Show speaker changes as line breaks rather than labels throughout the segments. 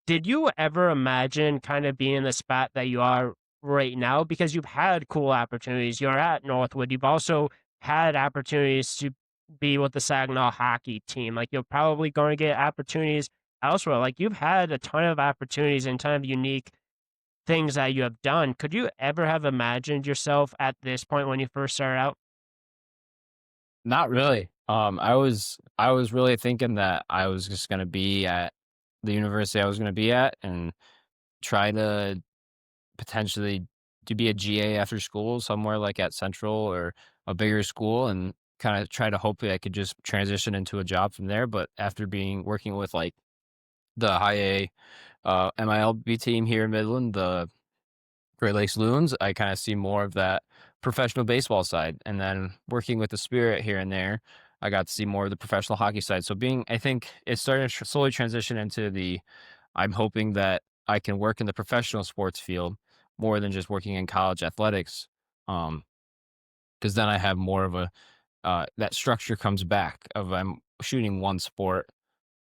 Did you ever imagine kind of being in the spot that you are right now? Because you've had cool opportunities. You're at Northwood. You've also had opportunities to be with the Saginaw hockey team. Like you're probably going to get opportunities elsewhere. Like you've had a ton of opportunities and ton of unique things that you have done. Could you ever have imagined yourself at this point when you first started out?
Not really. I was really thinking that I was just gonna be at the university I was gonna be at and try to potentially to be a GA after school somewhere like at Central or a bigger school and kind of try to hope that I could just transition into a job from there. But after being working with like the high A MILB team here in Midland, the Great Lakes Loons, I kind of see more of that professional baseball side. And then working with the Spirit here and there, I got to see more of the professional hockey side. So I think it's starting to slowly transition into I'm hoping that I can work in the professional sports field more than just working in college athletics. Because then I have more of that structure comes back of I'm shooting one sport.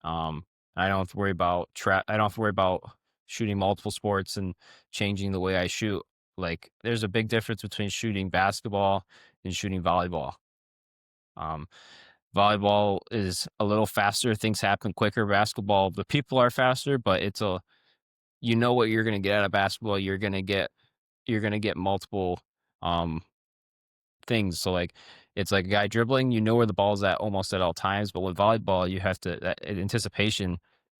I don't have to worry about I don't have to worry about shooting multiple sports and changing the way I shoot. Like there's a big difference between shooting basketball and shooting volleyball. Um, Volleyball is a little faster, things happen quicker. Basketball, the people are faster, but you know what you're gonna get out of basketball. You're gonna get multiple um things. So like it's like a guy dribbling, you know where the ball's at almost at all times. But with volleyball, you have to that anticipation.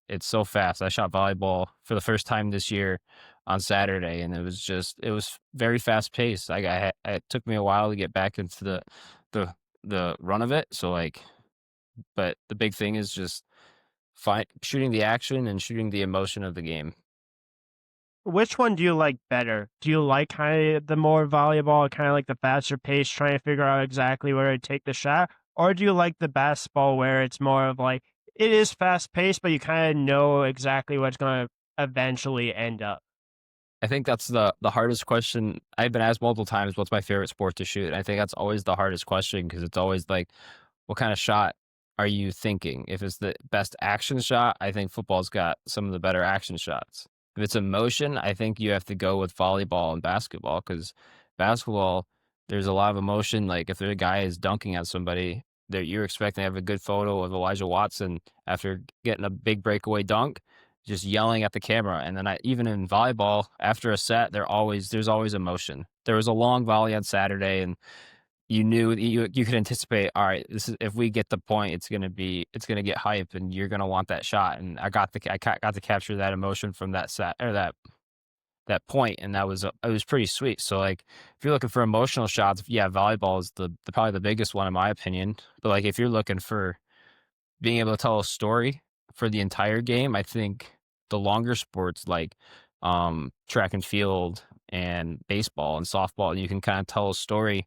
It's so fast. I shot volleyball for the first time this year on Saturday, and it was very fast paced. It took me a while to get back into the the run of it. So like, but the big thing is just shooting the action and shooting the emotion of the game.
Which one do you like better? Do you like kind of the more volleyball, kind of like the faster pace, trying to figure out exactly where to take the shot? Or do you like the basketball where it's more of like it is fast paced, but you kind of know exactly what's going to eventually end up?
I think that's the hardest question. I've been asked multiple times, "What's my favorite sport to shoot?" And I think that's always the hardest question because it's always like, what kind of shot are you thinking? If it's the best action shot, I think football's got some of the better action shots. If it's emotion, I think you have to go with volleyball and basketball because basketball, there's a lot of emotion. Like if the guy is dunking at somebody, that you're expecting to have a good photo of Elijah Watson after getting a big breakaway dunk, just yelling at the camera. And then even in volleyball, after a set, there's always emotion. There was a long volley on Saturday, and you could anticipate, all right, this is if we get the point, it's gonna get hype, and you're gonna want that shot. And got to capture that emotion from that set or that point, and it was pretty sweet. So like, if you're looking for emotional shots, yeah, volleyball is the probably the biggest one in my opinion. But like, if you're looking for being able to tell a story for the entire game, I think the longer sports like track and field and baseball and softball, you can kind of tell a story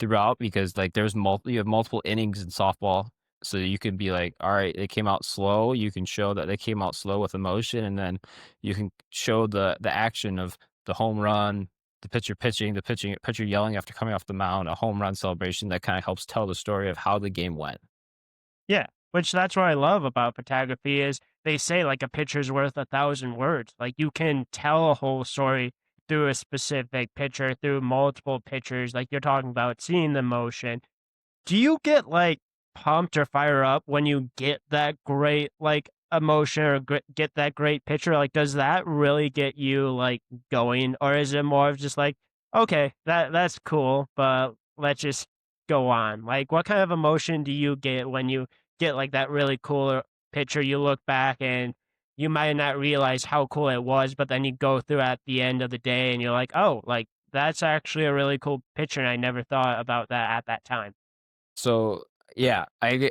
throughout because like you have multiple innings in softball. So you can be like, all right, they came out slow. You can show that they came out slow with emotion, and then you can show the action of the home run, the pitcher pitching, pitcher yelling after coming off the mound, a home run celebration that kind of helps tell the story of how the game went.
Yeah, which that's what I love about photography is they say like a picture's worth a thousand words. Like you can tell a whole story through a specific picture, through multiple pictures. Like you're talking about seeing the motion. Do you get like pumped or fire up when you get that great like emotion or get that great picture? Like, does that really get you like going, or is it more of just like, okay, that's cool, but let's just go on? Like, what kind of emotion do you get when you get like that really cool picture? You look back and you might not realize how cool it was, but then you go through at the end of the day and you're like, oh, like that's actually a really cool picture, and I never thought about that at that time.
So yeah, I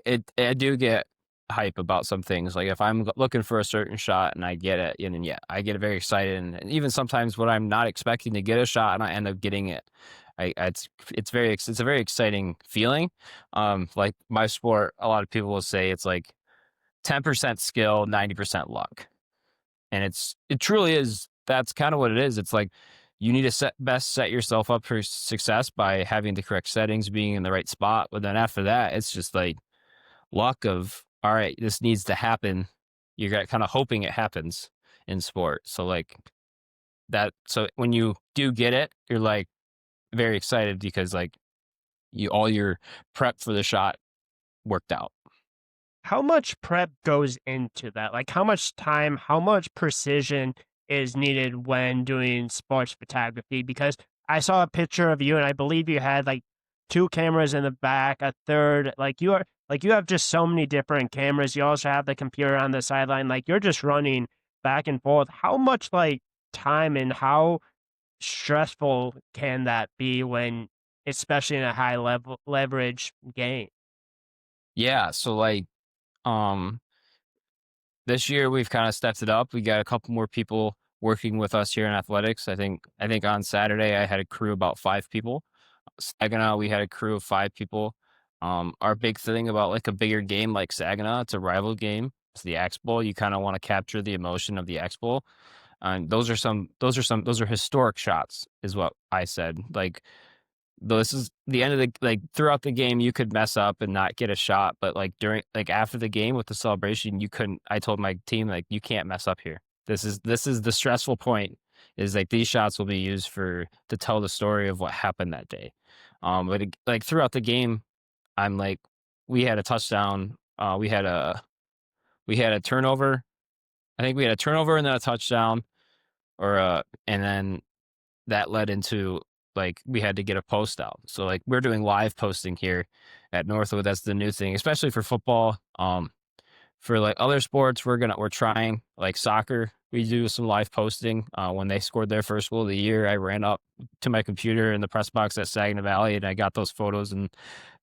do get hype about some things. Like if I'm looking for a certain shot and I get it, and then yeah, I get very excited. And even sometimes when I'm not expecting to get a shot and I end up getting it, it's a very exciting feeling. Like my sport, a lot of people will say it's like 10% skill, 90% luck, and it truly is. That's kind of what it is. It's like you need to set yourself up for success by having the correct settings, being in the right spot. But then after that, it's just like luck of all right, this needs to happen. You're kind of hoping it happens. in sport. So like that, so when you do get it, you're like very excited because like you all your prep for the shot worked out.
How much prep goes into that? Like, how much time, how much precision is needed when doing sports photography? Because I saw a picture of you, and I believe you had like two cameras in the back, a third. Like you have just so many different cameras. You also have the computer on the sideline. Like you're just running back and forth. How much like time and how stressful can that be when, especially in a high level leverage game?
Yeah, so like um this year we've kind of stepped it up. We got a couple more people working with us here in athletics. I think on Saturday I had a crew about 5 people. Saginaw, we had a crew of 5 people. Our big thing about like a bigger game like Saginaw, it's a rival game. It's the Axe Bowl. You kind of want to capture the emotion of the Axe Bowl. And those are historic shots, is what I said. Like this is the end of the like throughout the game you could mess up and not get a shot, but like during like after the game with the celebration you couldn't. I told my team like you can't mess up here. This is the stressful point, is like these shots will be used for to tell the story of what happened that day. But like throughout the game I'm like we had a touchdown, we had a turnover. I think we had a turnover and then a touchdown, or and then that led into like we had to get a post out. So like we're doing live posting here at Northwood. That's the new thing, especially for football. For like other sports, we're trying like soccer. We do some live posting. When they scored their first goal of the year, I ran up to my computer in the press box at Saginaw Valley and I got those photos and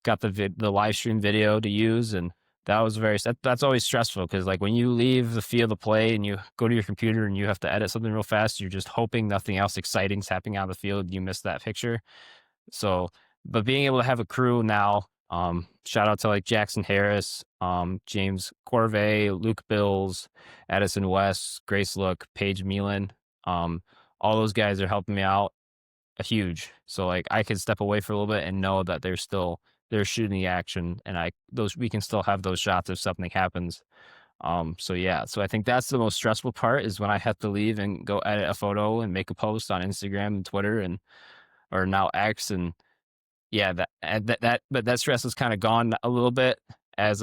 got the live stream video to use. And that was that's always stressful because like when you leave the field of play and you go to your computer and you have to edit something real fast, you're just hoping nothing else exciting is happening on the field. You miss that picture. So, but being able to have a crew now, shout out to like Jackson Harris, James Corvey, Luke Bills, Addison West, Grace Look, Paige Meelan. All those guys are helping me out a huge. So like I can step away for a little bit and know that they're shooting the action, and we can still have those shots if something happens. So yeah, so I think that's the most stressful part, is when I have to leave and go edit a photo and make a post on Instagram and Twitter and or now X. And yeah, but that stress is kind of gone a little bit as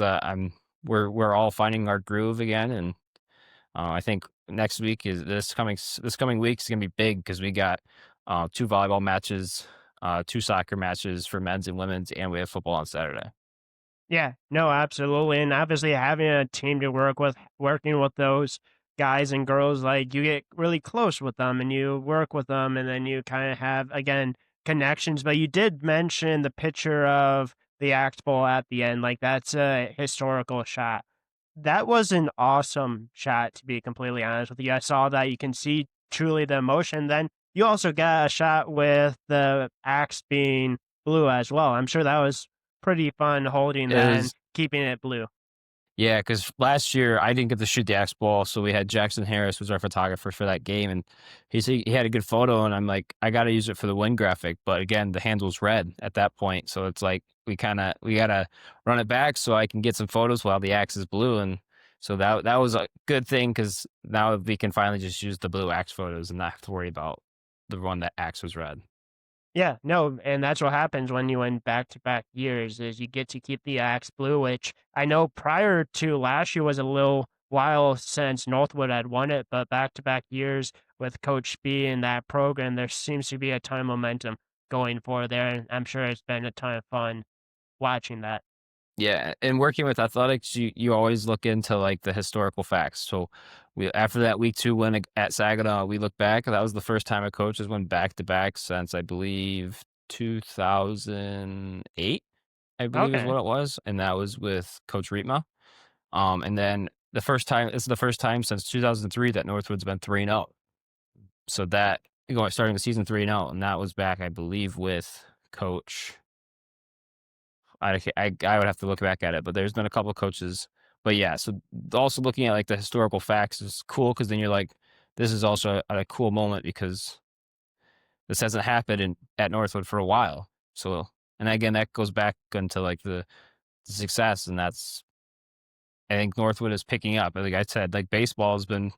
we're all finding our groove again. And I think next week is this coming week is gonna be big because we got 2 volleyball matches, 2 soccer matches for men's and women's, and we have football on Saturday.
Yeah, no, absolutely. And obviously having a team to work with, working with those guys and girls, like you get really close with them and you work with them and then you kind of have again connections. But you did mention the picture of the Axe Bowl at the end. Like that's a historical shot. That was an awesome shot, to be completely honest with you. I saw that you can see truly the emotion. Then you also got a shot with the axe being blue as well. I'm sure that was pretty fun holding
It
that and
was
keeping it blue.
Yeah, because last year I didn't get to shoot the X ball, so we had Jackson Harris was our photographer for that game, and he had a good photo, and I'm like, I got to use it for the win graphic, but again, the handle's red at that point, so it's like we gotta run it back so I can get some photos while the axe is blue. And so that was a good thing because now we can finally just use the blue axe photos and not have to worry about the one that axe was red.
Yeah, no, and that's what happens when you win back-to-back years is you get to keep the axe blue, which I know prior to last year was a little while since Northwood had won it, but back-to-back years with Coach B and that program, there seems to be a ton of momentum going for there, and I'm sure it's been a ton of fun watching that.
Yeah, and working with athletics, you always look into like the historical facts. So we after that week 2 win at Saginaw, we look back. That was the first time a coach has won back to back since I believe 2008. I believe is
Okay.
what it was, and that was with Coach Rietma. And then this is the first time since 2003 that Northwood's been 3-0. So that going starting the season 3-0, and that was back I believe with Coach. I would have to look back at it, but there's been a couple of coaches. But yeah, so also looking at like the historical facts is cool because then you're like, this is also a cool moment because this hasn't happened at Northwood for a while. So, and again, that goes back into like the success, and that's I think Northwood is picking up. Like I said, like baseball has been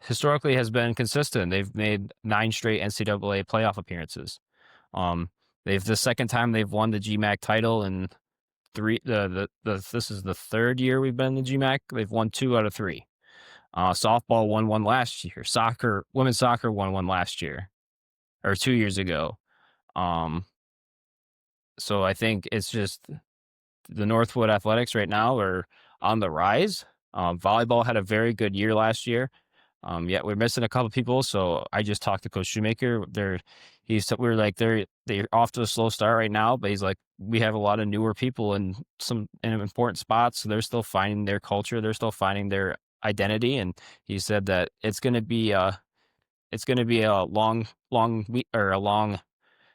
historically has been consistent. They've made 9 straight NCAA playoff appearances. Um, they've the second time they've won the GMAC title in 3 the this is the 3rd year we've been in the GMAC. They've won 2 out of 3. Softball won 1 last year. Women's soccer won 1 last year or 2 years ago. Um, so I think it's just the Northwood Athletics right now are on the rise. Volleyball had a very good year last year. Yet we're missing a couple people. So I just talked to Coach Shoemaker. We're like they're off to a slow start right now, but he's like we have a lot of newer people in important spots. So they're still finding their culture. They're still finding their identity. And he said that it's gonna be a long week or a long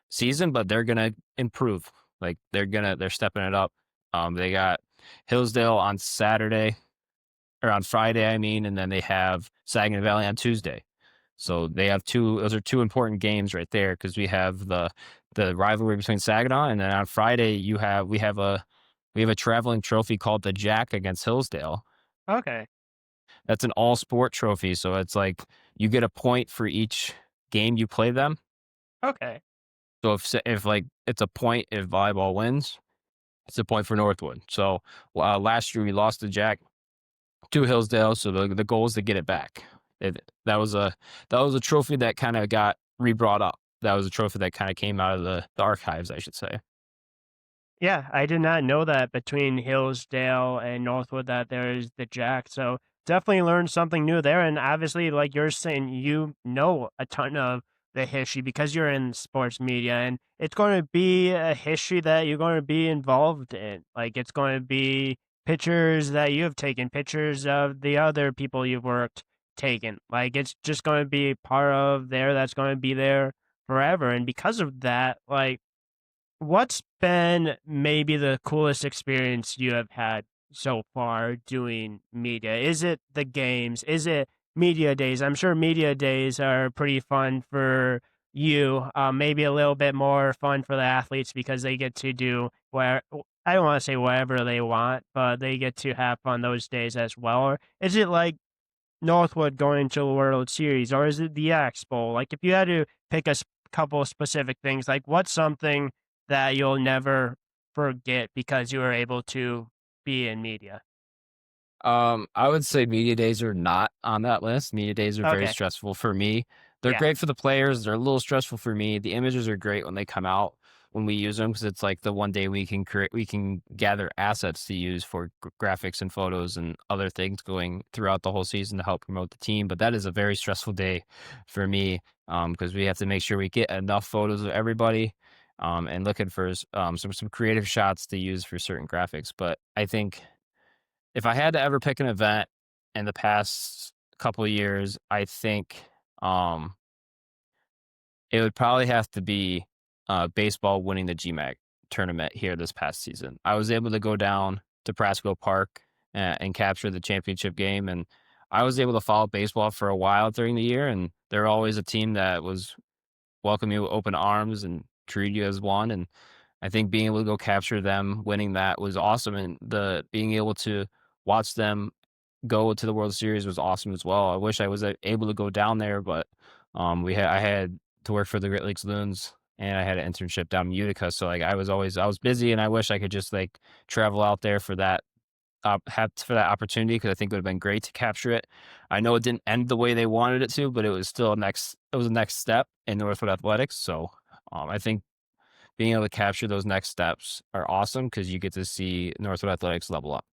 season, but they're gonna improve. Like they're stepping it up. They got Hillsdale on Saturday or on Friday, I mean, and then they have Saginaw Valley on Tuesday. So they have those are 2 important games right there because we have the rivalry between Saginaw, and then on Friday we have a traveling trophy called the Jack against Hillsdale.
Okay.
That's an all sport trophy, so it's like you get a point for each game you play them.
Okay.
So if like it's a point if volleyball wins, it's a point for Northwood. So last year we lost the Jack to Hillsdale, so the goal is to get it back. That was a trophy that kind of got re-brought up. That was a trophy that kind of came out of the archives, I should say.
Yeah, I did not know that between Hillsdale and Northwood that there's the Jack. So definitely learned something new there. And obviously, like you're saying, you know a ton of the history because you're in sports media, and it's going to be a history that you're going to be involved in. Like it's going to be pictures that you have taken, pictures of the other people you've worked taken. Like it's just going to be part of there that's going to be there forever. And because of that, like what's been maybe the coolest experience you have had so far doing media? Is it the games? Is it media days? I'm sure media days are pretty fun for you. Maybe a little bit more fun for the athletes because they get to do where I don't want to say whatever they want, but they get to have fun those days as well. Or is it like Northwood going to the World Series, or is it the Expo? Like, if you had to pick couple of specific things, like what's something that you'll never forget because you were able to be in media?
I would say media days are not on that list. Media days are very
Okay,
stressful for me. They're
yeah,
great for the players. They're a little stressful for me. The images are great when they come out when we use them because it's like the one day we can gather assets to use for graphics and photos and other things going throughout the whole season to help promote the team. But that is a very stressful day for me because we have to make sure we get enough photos of everybody and looking for some creative shots to use for certain graphics. But I think if I had to ever pick an event in the past couple of years, I think, um, it would probably have to be, baseball winning the GMAC tournament here this past season. I was able to go down to Prasco Park and capture the championship game, and I was able to follow baseball for a while during the year, and they're always a team that was welcome you with open arms and treat you as one, and I think being able to go capture them winning that was awesome, and the being able to watch them go to the World Series was awesome as well. I wish I was able to go down there, but I had to work for the Great Lakes Loons and I had an internship down in Utica, so like I was busy, and I wish I could just like travel out there for that for that opportunity because I think it would have been great to capture it. I know it didn't end the way they wanted it to, but it was still a next step in Northwood athletics. So I think being able to capture those next steps are awesome because you get to see Northwood athletics level up.